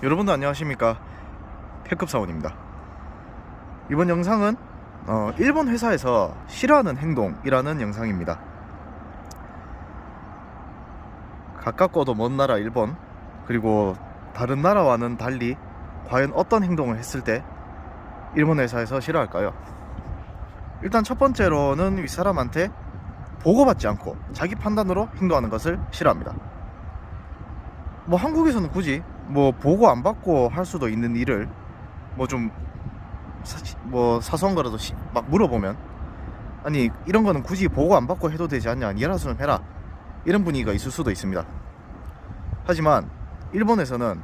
여러분들 안녕하십니까, 패급사원입니다. 이번 영상은 일본 회사에서 싫어하는 행동이라는 영상입니다. 가깝고도 먼 나라 일본, 그리고 다른 나라와는 달리 과연 어떤 행동을 했을 때 일본 회사에서 싫어할까요? 일단 첫 번째로는 윗사람한테 보고받지 않고 자기 판단으로 행동하는 것을 싫어합니다. 뭐 한국에서는 굳이 뭐 보고 안 받고 할 수도 있는 일을 사소한 거라도 막 물어보면, 아니 이런 거는 굳이 보고 안 받고 해도 되지 않냐, 니 알아서 해라, 이런 분위기가 있을 수도 있습니다. 하지만 일본에서는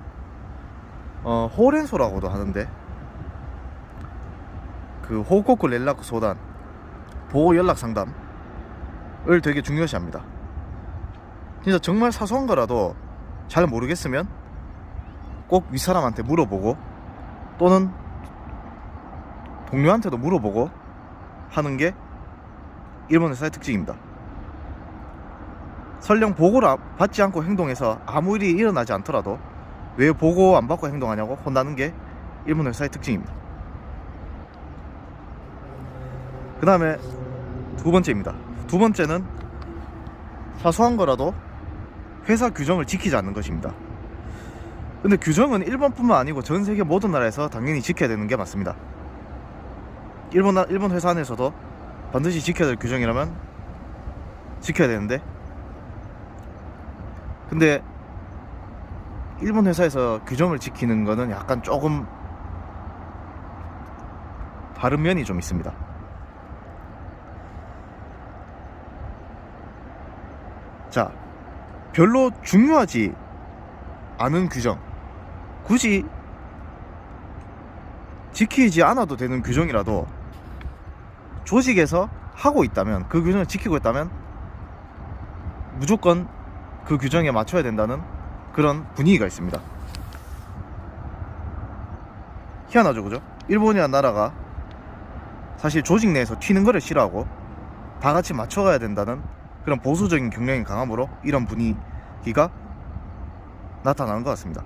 호렌소라고도 하는데, 그 호코쿠 렌라쿠 소단, 보호 연락 상담을 되게 중요시합니다. 진짜 정말 사소한 거라도 잘 모르겠으면 꼭 윗사람한테 물어보고, 또는 동료한테도 물어보고 하는 게 일본 회사의 특징입니다. 설령 보고를 받지 않고 행동해서 아무 일이 일어나지 않더라도 왜 보고 안 받고 행동하냐고 혼나는 게 일본 회사의 특징입니다. 그 다음에 두 번째입니다. 두 번째는 사소한 거라도 회사 규정을 지키지 않는 것입니다. 근데 규정은 일본뿐만 아니고 전 세계 모든 나라에서 당연히 지켜야 되는 게 맞습니다. 일본 회사 안에서도 반드시 지켜야 될 규정이라면 지켜야 되는데, 근데 일본 회사에서 규정을 지키는 거는 약간 조금 다른 면이 좀 있습니다. 자, 별로 중요하지 않은 규정, 굳이 지키지 않아도 되는 규정이라도 조직에서 하고 있다면, 그 규정을 지키고 있다면 무조건 그 규정에 맞춰야 된다는 그런 분위기가 있습니다. 희한하죠, 그죠? 일본이라는 나라가 사실 조직 내에서 튀는 거를 싫어하고 다 같이 맞춰가야 된다는 그런 보수적인 경향이 강함으로 이런 분위기가 나타나는 것 같습니다.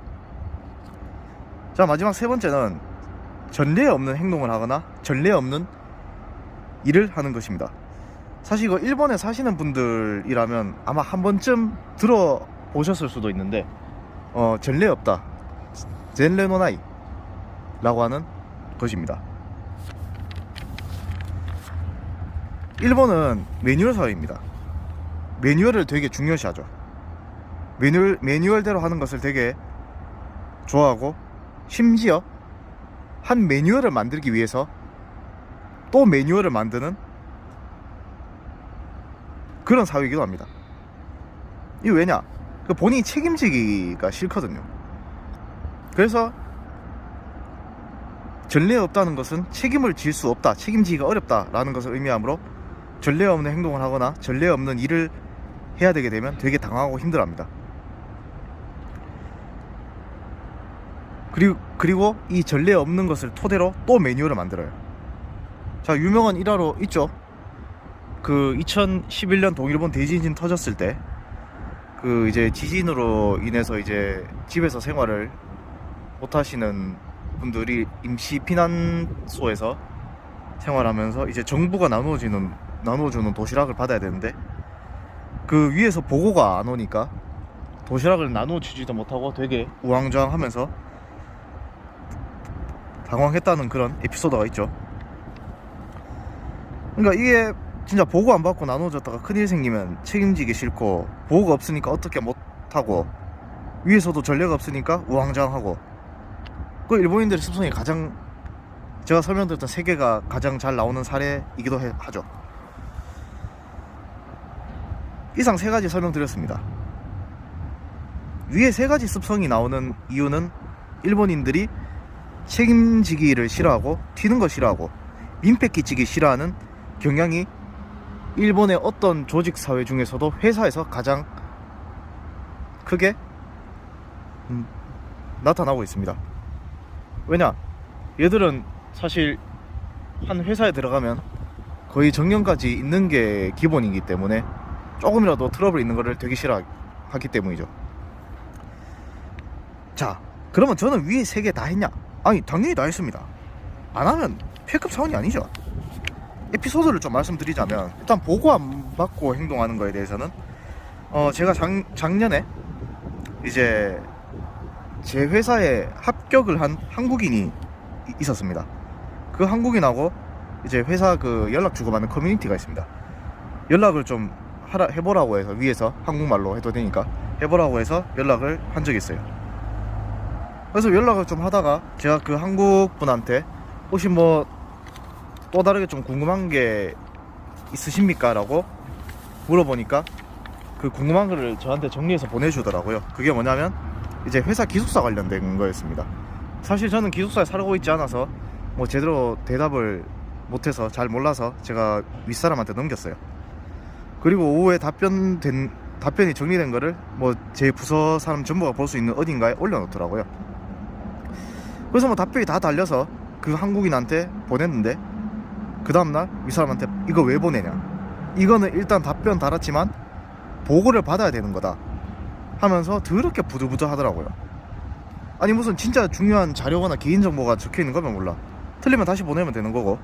자, 마지막 세 번째는 전례 없는 행동을 하거나 전례 없는 일을 하는 것입니다. 사실 이거 일본에 사시는 분들이라면 아마 한 번쯤 들어보셨을 수도 있는데, 전례 없다, 젠레노나이 라고 하는 것입니다. 일본은 매뉴얼 사회입니다. 매뉴얼을 되게 중요시하죠. 매뉴얼대로 하는 것을 되게 좋아하고, 심지어 한 매뉴얼을 만들기 위해서 또 매뉴얼을 만드는 그런 사회이기도 합니다. 이게 왜냐? 본인이 책임지기가 싫거든요. 그래서 전례 없다는 것은 책임을 질 수 없다, 책임지기가 어렵다라는 것을 의미하므로 전례 없는 행동을 하거나 전례 없는 일을 해야 되게 되면 되게 당황하고 힘들어합니다. 그리고 이 전례 없는 것을 토대로 또 매뉴얼을 만들어요. 자, 유명한 일화로 있죠. 그 2011년 동일본 대지진 터졌을 때, 그 이제 지진으로 인해서 이제 집에서 생활을 못 하시는 분들이 임시 피난소에서 생활하면서 이제 정부가 나눠주는 도시락을 받아야 되는데, 그 위에서 보고가 안 오니까 도시락을 나눠주지도 못하고 되게 우왕좌왕하면서 당황했다는 그런 에피소드가 있죠. 그러니까 이게 진짜 보고 안 받고 나눠줬다가 큰일 생기면 책임지기 싫고, 보고가 없으니까 어떻게 못하고, 위에서도 전례가 없으니까 우왕좌왕하고, 그 일본인들의 습성이 가장, 제가 설명드렸던 세 개가 가장 잘 나오는 사례이기도 하죠. 이상 세 가지 설명드렸습니다. 위에 세 가지 습성이 나오는 이유는 일본인들이 책임지기를 싫어하고, 튀는 거 싫어하고, 민폐 끼치기 싫어하는 경향이 일본의 어떤 조직 사회 중에서도 회사에서 가장 크게 나타나고 있습니다. 왜냐? 얘들은 사실 한 회사에 들어가면 거의 정년까지 있는 게 기본이기 때문에 조금이라도 트러블 있는 거를 되게 싫어하기 때문이죠. 자, 그러면 저는 위에 3개 다 했냐? 아니 당연히 다 했습니다. 안 하면 패급 사원이 아니죠. 에피소드를 좀 말씀드리자면, 일단 보고 안 받고 행동하는 거에 대해서는 제가 작년에 이제 제 회사에 합격을 한 한국인이 있었습니다. 그 한국인하고 이제 회사 그 연락 주고받는 커뮤니티가 있습니다. 연락을 좀 해보라고 해서, 위에서 한국말로 해도 되니까 해보라고 해서 연락을 한 적이 있어요. 그래서 연락을 좀 하다가 제가 그 한국 분한테 혹시 뭐 또 다르게 좀 궁금한 게 있으십니까? 라고 물어보니까 그 궁금한 거를 저한테 정리해서 보내주더라고요. 그게 뭐냐면 이제 회사 기숙사 관련된 거였습니다. 사실 저는 기숙사에 살고 있지 않아서 뭐 제대로 대답을 못해서 잘 몰라서 제가 윗사람한테 넘겼어요. 그리고 오후에 답변이 정리된 거를 뭐 제 부서 사람 전부가 볼 수 있는 어딘가에 올려놓더라고요. 그래서 뭐 답변이 다 달려서 그 한국인한테 보냈는데, 그 다음날 윗사람한테 이거 왜 보내냐, 이거는 일단 답변 달았지만 보고를 받아야 되는 거다 하면서 더럽게 부들부들 하더라고요. 아니 무슨 진짜 중요한 자료거나 개인정보가 적혀있는 거면 몰라, 틀리면 다시 보내면 되는 거고.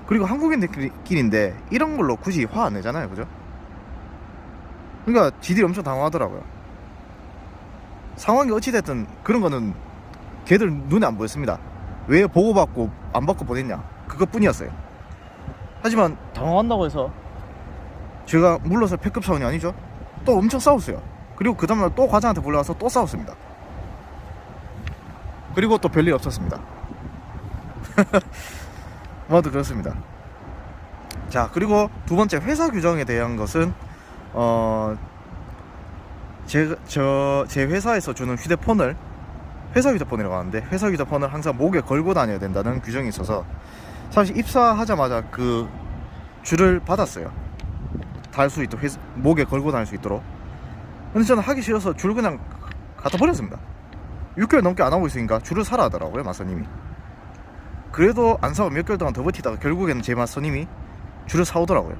그리고 한국인들끼리인데 이런 걸로 굳이 화 안 내잖아요, 그죠? 그러니까 지들이 엄청 당황하더라고요. 상황이 어찌됐든 그런 거는 걔들 눈에 안 보였습니다. 왜 보고받고 안 받고 보냈냐, 그것뿐이었어요. 하지만 당황한다고 해서 제가 물러설 패급 사원이 아니죠. 또 엄청 싸웠어요. 그리고 그 다음날 또 과장한테 불러가서 또 싸웠습니다. 그리고 또 별일 없었습니다. 모두 그렇습니다. 자, 그리고 두 번째, 회사 규정에 대한 것은 제 회사에서 주는 휴대폰을, 회사 휴대폰이라고 하는데 회사 휴대폰을 항상 목에 걸고 다녀야 된다는 규정이 있어서 사실 입사하자마자 그 줄을 받았어요. 달 수 있도록, 목에 걸고 다닐 수 있도록. 근데 저는 하기 싫어서 줄 그냥 갖다 버렸습니다. 6개월 넘게 안 하고 있으니까 줄을 사라 하더라고요, 마서님이. 그래도 안 사고 몇 개월 동안 더 버티다가 결국에는 제 마서님이 줄을 사오더라고요.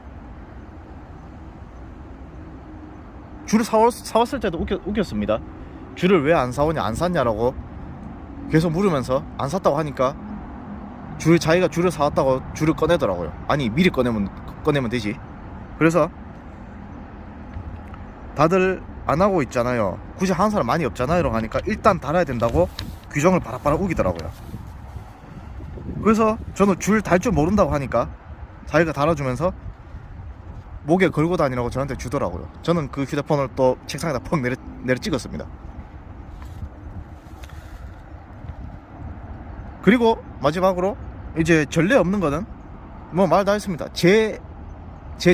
줄을 사왔을 때도 웃겼습니다. 줄을 왜 안 사오냐, 안 샀냐라고 계속 물으면서 안 샀다고 하니까 자기가 줄을 사왔다고 줄을 꺼내더라고요. 아니 미리 꺼내면 되지. 그래서 다들 안 하고 있잖아요, 굳이 하는 사람 많이 없잖아요 라고 하니까 일단 달아야 된다고 규정을 바락바락 우기더라고요. 그래서 저는 줄 달 줄 모른다고 하니까 자기가 달아주면서 목에 걸고 다니라고 저한테 주더라고요. 저는 그 휴대폰을 또 책상에다 퍽 내려 찍었습니다. 그리고 마지막으로 이제 전례 없는 거는 뭐 말 다 했습니다. 제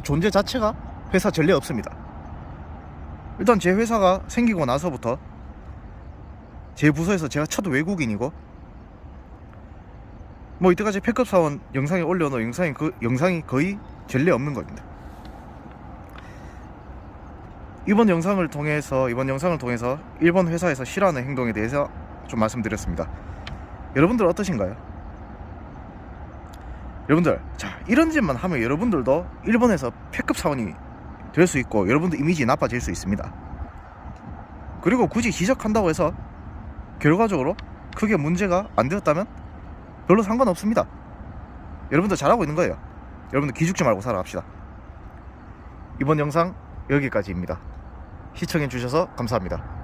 존재 자체가 회사 전례 없습니다. 일단 제 회사가 생기고 나서부터 제 부서에서 제가 첫 외국인이고, 뭐 이때까지 패급 사원 영상에 올려놓은 영상이 거의 전례 없는 겁니다. 이번 영상을 통해서 일본 회사에서 싫어하는 행동에 대해서 좀 말씀드렸습니다. 여러분들 어떠신가요? 여러분들, 자, 이런 짓만 하면 여러분들도 일본에서 패급 사원이 될 수 있고 여러분들 이미지 나빠질 수 있습니다. 그리고 굳이 지적한다고 해서 결과적으로 크게 문제가 안 되었다면 별로 상관없습니다. 여러분들 잘하고 있는 거예요. 여러분들 기죽지 말고 살아갑시다. 이번 영상 여기까지입니다. 시청해주셔서 감사합니다.